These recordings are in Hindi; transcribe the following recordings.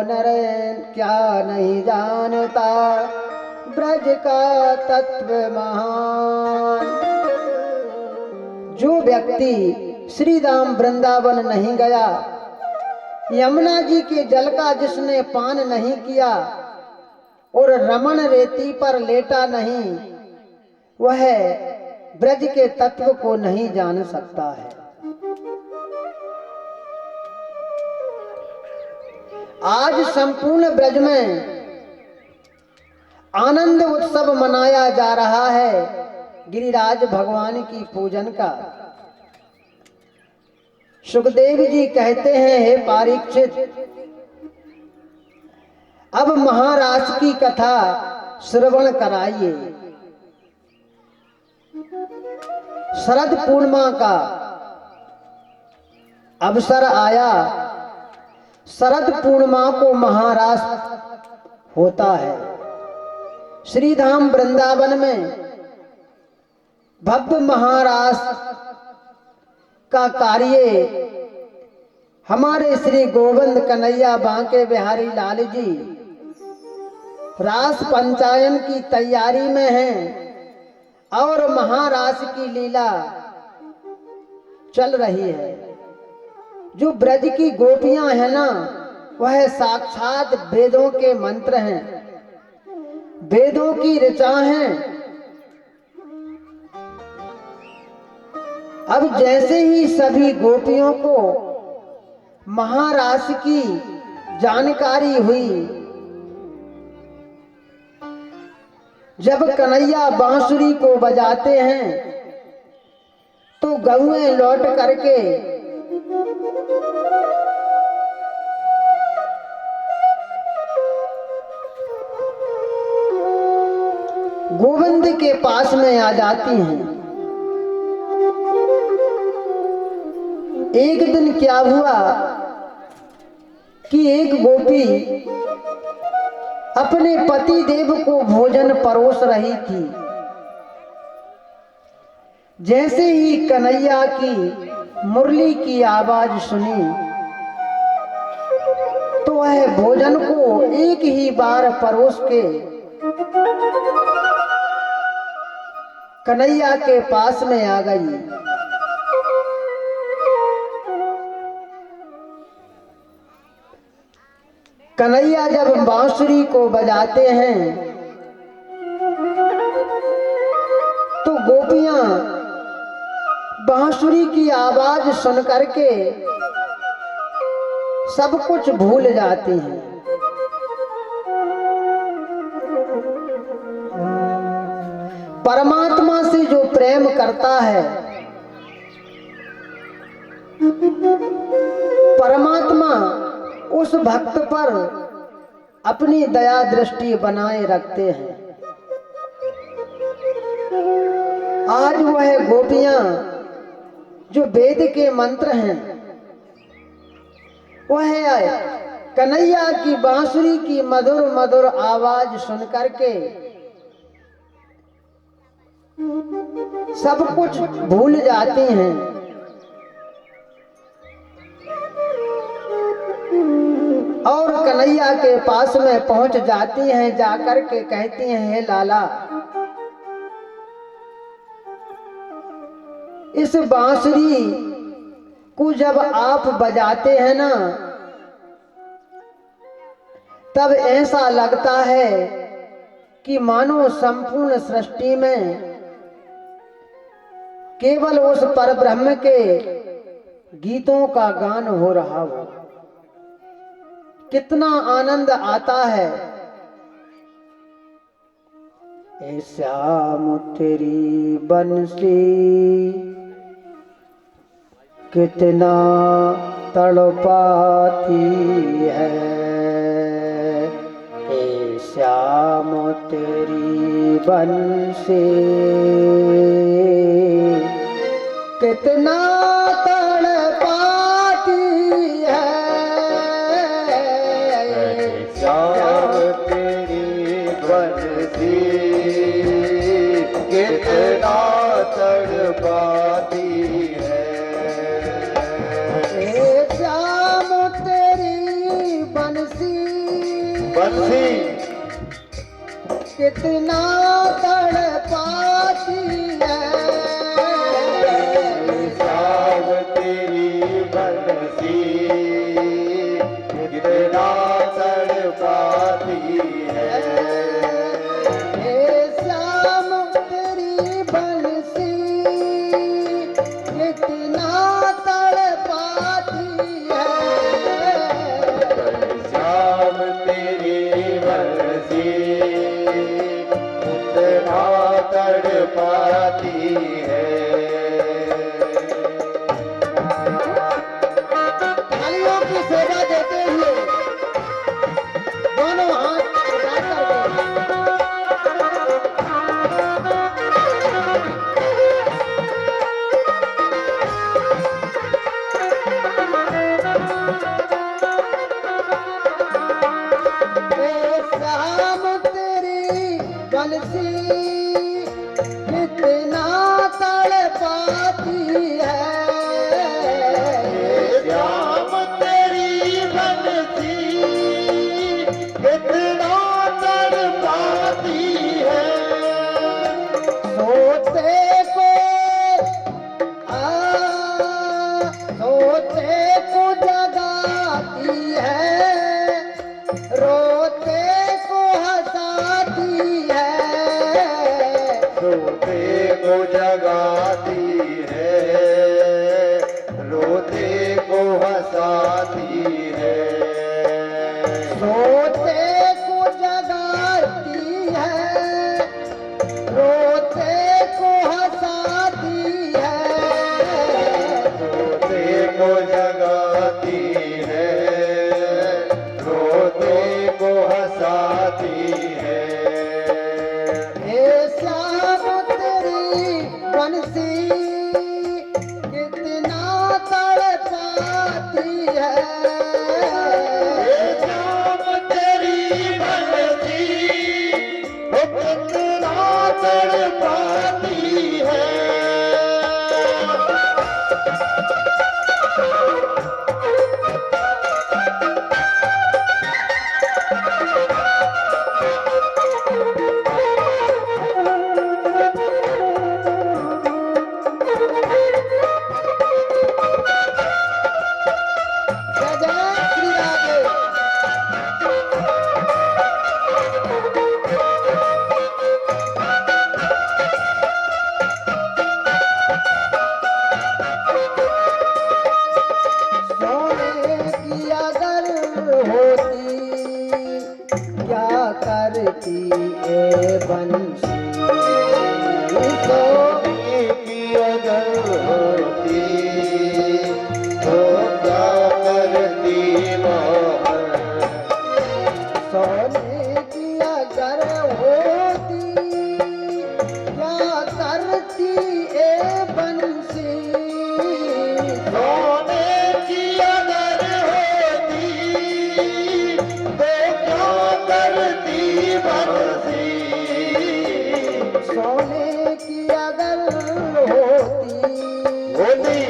नर क्या नहीं जानता ब्रज का तत्व महान। जो व्यक्ति श्री राम वृंदावन नहीं गया, यमुना जी के जल का जिसने पान नहीं किया और रमण रेती पर लेटा नहीं, वह ब्रज के तत्व को नहीं जान सकता है। आज संपूर्ण ब्रज में आनंद उत्सव मनाया जा रहा है गिरिराज भगवान की पूजन का। सुखदेव जी कहते हैं, हे परीक्षित, अब महाराज की कथा श्रवण कराइए। शरद पूर्णिमा का अवसर आया। शरद पूर्णिमा को महारास होता है। श्री धाम वृंदावन में भव्य महारास का कार्य हमारे श्री गोविंद कन्हैया बांके बिहारी लाल जी रास पंचायन की तैयारी में हैं और महारास की लीला चल रही है। जो ब्रज की गोपियां हैं ना, वह साक्षात वेदों के मंत्र हैं, वेदों की ऋचा हैं। अब जैसे ही सभी गोपियों को महारास की जानकारी हुई, जब कन्हैया बांसुरी को बजाते हैं तो गौएं लौट करके गोविंद के पास में आ जाती हैं। एक दिन क्या हुआ कि एक गोपी अपने पति देव को भोजन परोस रही थी। जैसे ही कन्हैया की मुरली की आवाज सुनी तो वह भोजन को एक ही बार परोस के कन्हैया के पास में आ गई। कन्हैया जब बांसुरी को बजाते हैं तो गोपियां बांसुरी की आवाज सुन करके सब कुछ भूल जाती हैं। परमात्मा से जो प्रेम करता है, परमात्मा उस भक्त पर अपनी दया दृष्टि बनाए रखते हैं। आज वह गोपियां जो वेद के मंत्र हैं, वह कन्हैया की बांसुरी की मधुर मधुर आवाज सुन करके सब कुछ भूल जाती हैं। और कन्हैया के पास में पहुंच जाती हैं। जाकर के कहती हैं, हे लाला, इस बांसुरी को जब आप बजाते हैं ना, तब ऐसा लगता है कि मानो संपूर्ण सृष्टि में केवल उस परब्रह्म के गीतों का गान हो रहा हो। कितना आनंद आता है। ए श्याम तेरी बंसी कितना तड़पाती है, ए श्याम तेरी बंसी कितना तड़पाती है, श्याम तेरी बंसी कितना तड़पाती है, श्याम तेरी बंसी बंसी कितना तड़पाती है श्याम तेरी बंसी कितना तड़पाती है हे श्याम तेरी बंसी कितना तड़पाती है श्याम तेरी बंसी कितना तड़पाती है तालियों की सेवा देते हुए दोनों हाथ उठा करके हे श्याम तेरी बंसी कितना तड़पाती है श्याम तेरी बंसी कितना तड़पाती है सोते को सोते को जगाती है रोते को हंसाती है सोते को जगाती है रोते को हंसाती है सोते को जगाती है रोते को हंसाती है रोते को जगाती है रोते को हंसाती है हे श्याम तेरी बंसी कितना तड़पाती है श्याम तेरी बंसी वो कितना तड़पाती है जय जय श्री राधे सोने की अगर होती क्या करती ए बंसी सोने की अगर होती तो क्या करती मोहन सोने की अगर होती क्या करती ए बंसी सोने की अगर होती तो क्या करती बंसी सोने की अगर होती होती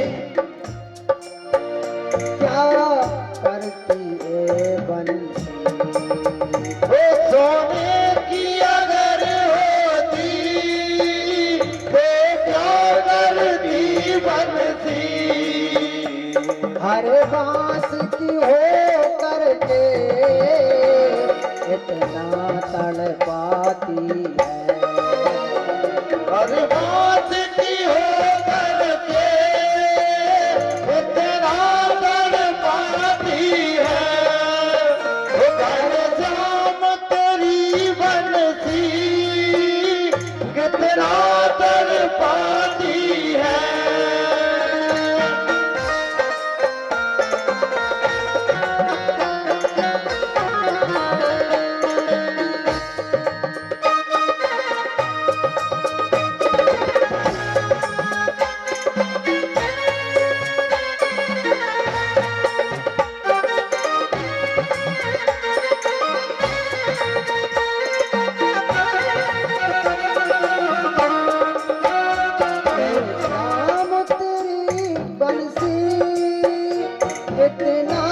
क्या करती ए बंसी वो सोने की अगर होती तो क्या करती बंसी हर बांस की हो करके इतना तड़पाती है हर बात की हो करके इतना तड़पाती है वो घनश्याम तेरी बंसी कितना तड़पाती है श्याम तेरी बंसी कितना